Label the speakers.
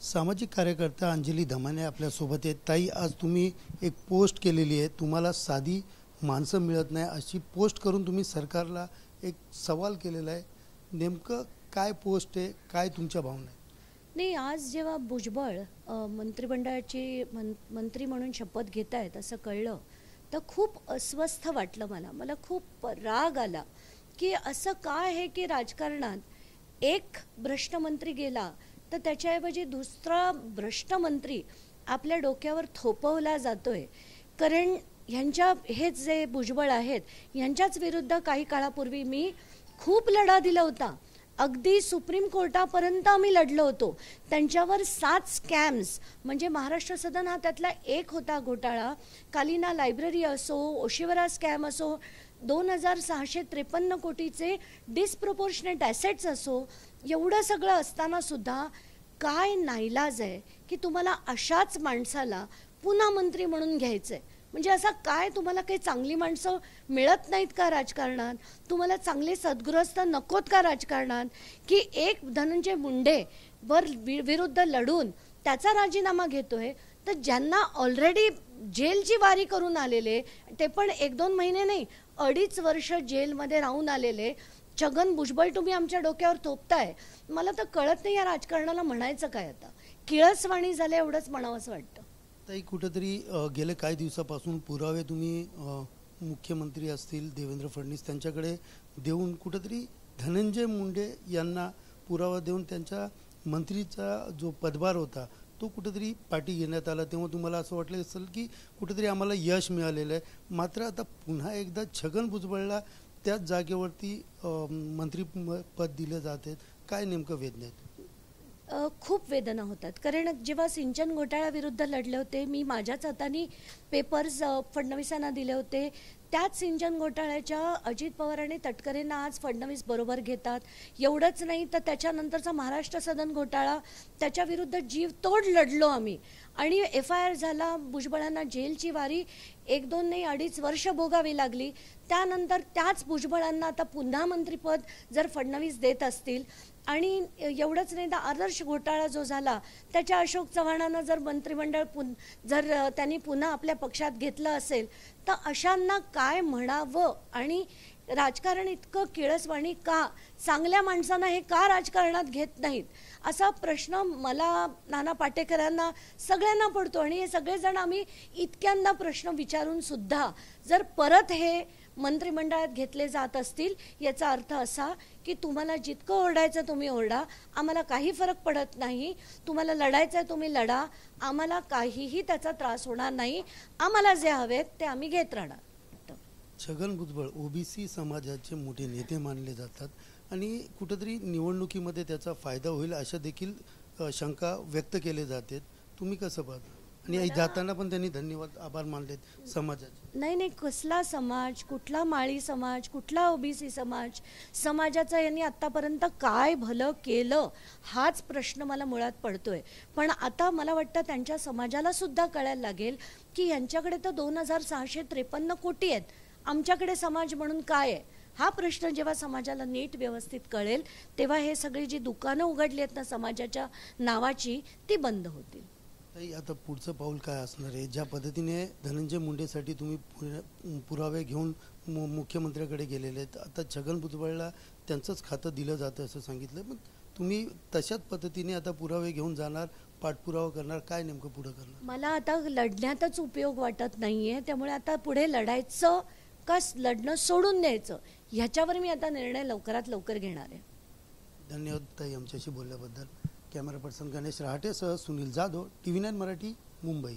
Speaker 1: सामाजिक कार्यकर्ता अंजली धमाने आपल्यासोबत आहेत। ताई, आज तुम्ही एक पोस्ट केलेली आहे, तुम्हाला साधी माणसं मिळत नाही अशी पोस्ट करून तुम्ही सरकारला एक सवाल केलेला आहे। नेमकं काय पोस्ट आहे, काय तुमच्या भावना आहे?
Speaker 2: नाही, आज जेव्हा भुजबळ मंत्रिमंडळाची मंत्री म्हणून शपथ घेत आहेत असं कळलं तर खूप अस्वस्थ वाटलं। मला खूप राग आला की असं काय आहे की राजकारणात एक भ्रष्ट मंत्री गेला तर त्याच्याऐवजी दुसरा भ्रष्ट मंत्री आपल्या डोक्यावर थोपवला जातोय। कारण ह्यांच्या हेच जे भुजबळ आहेत यांच्याच विरुद्ध काही काळापूर्वी मी खूप लढा दिला होता। अगदी सुप्रीम कोर्टापर्यंत आम्ही लढलो होतो। त्यांच्यावर 7 स्कॅम्स म्हणजे महाराष्ट्र सदन हा त्यातला एक होता घोटाळा। कालिना लायब्ररी असो, ओशिवरा स्कॅम असो, 2653 कोटीचे डिस्प्रपोर्शनेट ॲसेट्स असो, एवढं सगळं असताना सुद्धा काय नाईलाज आहे की तुम्हाला अशाच माणसाला पुन्हा मंत्री म्हणून घ्यायचंय। म्हणजे असा काय तुम्हाला काही चांगली माणसं मिळत नाहीत का राजकारणात? तुम्हाला चांगले सद्गृहस्थ नकोत का राजकारणात? की एक धनंजय मुंडे विरुद्ध लढून त्याचा राजीनामा घेतोय, तर ज्यांना ऑलरेडी जेलची वारी करून आलेले, ते पण 1-2 महिने नाही 2.5 वर्ष जेलमध्ये राहून आलेले छगन भुजबळ तुम्ही आमच्या डोक्यावर थोपताय। मला तर कळत नाही या राजकारणाला म्हणायचं काय। आता किळसवाणी झाले एवढंच म्हणावंसं वाटतं।
Speaker 1: ताई, कुठेतरी गेले काही दिवसापासून पुरावे तुम्ही मुख्यमंत्री असतील देवेंद्र फडणवीस त्यांच्याकडे देऊन कुठेतरी धनंजय मुंडे यांना पुरावा देऊन त्यांच्या मंत्रीचा जो पदभार होता तो कुठेतरी पाठी घेण्यात आला। तेव्हा तुम्हाला असं वाटलं असेल की कुठेतरी आम्हाला यश मिळालेलं आहे। मात्र आता पुन्हा एकदा छगन भुजबळला त्याच जागेवरती मंत्रीपद दिले जाते, काय नेमकं वेदना आहेत?
Speaker 2: खूप वेदना होतात। कारण जेव्हा सिंचन घोटाळ्याविरुद्ध लढले होते, मी माझ्याच हाताने पेपर्स फडणवीसांना दिले होते। त्याच सिंचन घोटाळ्याच्या अजित पवार आणि तटकरेंना आज फडणवीस बरोबर घेतात। एवढंच नाही तर त्याच्यानंतरचा महाराष्ट्र सदन घोटाळा त्याच्याविरुद्ध जीवतोड लढलो आम्ही आणि FIR झाला। भुजबळांना जेलची वारी 1-2 नाही 2.5 वर्ष भोगावी लागली। त्यानंतर त्याच भुजबळांना आता पुन्हा मंत्रिपद जर फडणवीस देत असतील आणि एवढंच नाही तर आदर्श घोटाळा जो झाला त्याच्या अशोक चव्हाणांना जर मंत्रिमंडळ जर त्यांनी पुन्हा आपल्या पक्षात घेतलं असेल तर अशांना काय म्हणावं? आणि राजकारण इतकं किळसवाणी का? चांगल्या माणसांना हे का राजकारणात घेत नाहीत असा प्रश्न मला, नाना पाटेकरांना, सगळ्यांना पडतो। आणि हे सगळेजण आम्ही इतक्यांदा प्रश्न विचारून सुद्धा जर परत हे मंत्रिमंडळात घेतले जात असतील याचा अर्थ असा की तुम्हाला जितकं ओरडायचं तुम्ही ओरडा, आम्हाला काही फरक पडत नाही। तुम्हाला लढायचं आहे तुम्ही लढा, आम्हाला काहीही त्याचा त्रास होणार नाही। आम्हाला जे हवेत ते आम्ही घेत राहणार।
Speaker 1: छगन भुजबळ OBC समाजाचे मोठे नेते मानले जातात आणि कुठेतरी निवडणुकीमध्ये त्याचा फायदा होईल अशा देखील शंका व्यक्त केले जाते। तुम्ही कसं पाहता? आणि जाताना पण त्यांनी धन्यवाद आभार मानलेत समाजाचे।
Speaker 2: नाही, कसला समाज, कुठला माळी समाज, कुठला OBC समाज? समाजाचं यांनी आतापर्यंत काय भलं केलं हाच प्रश्न मला मुळात पडतोय। पण आता मला वाटतं त्यांच्या समाजाला सुद्धा कळायला लागेल की यांच्याकडे तर 2653 कोटी आहेत, आमच्याकडे समाज म्हणून काय आहे? हा प्रश्न जेव्हा समाजाला नीट व्यवस्थित कळेल तेव्हा हे सगळी जी दुकानं उघडली आहेत ना समाजाच्या नावाची ती बंद होतील।
Speaker 1: आता पुढचं पाऊल काय असणार आहे? ज्या पद्धतीने धनंजय मुंडेसाठी तुम्ही पुरावे घेऊन मुख्यमंत्र्याकडे गेलेले आहेत, आता छगन भुजबळला त्यांचंच खातं दिलं जातं असं सांगितलं, मग तुम्ही तशाच पद्धतीने आता पुरावे घेऊन जाणार, पाठपुरावा करणार, काय नेमकं पुढे करणार?
Speaker 2: मला आता लढण्यातच उपयोग वाटत नाहीये। त्यामुळे आता पुढे लढायचं का लढणं सोडून द्यायचं ह्याच्यावर मी आता निर्णय लवकरात लवकर घेणार आहे।
Speaker 1: धन्यवाद ताई आमच्याशी बोलल्याबद्दल। कॅमेरा पर्सन गणेश रहाटेसह सुनील जाधव, TV9 मराठी, मुंबई।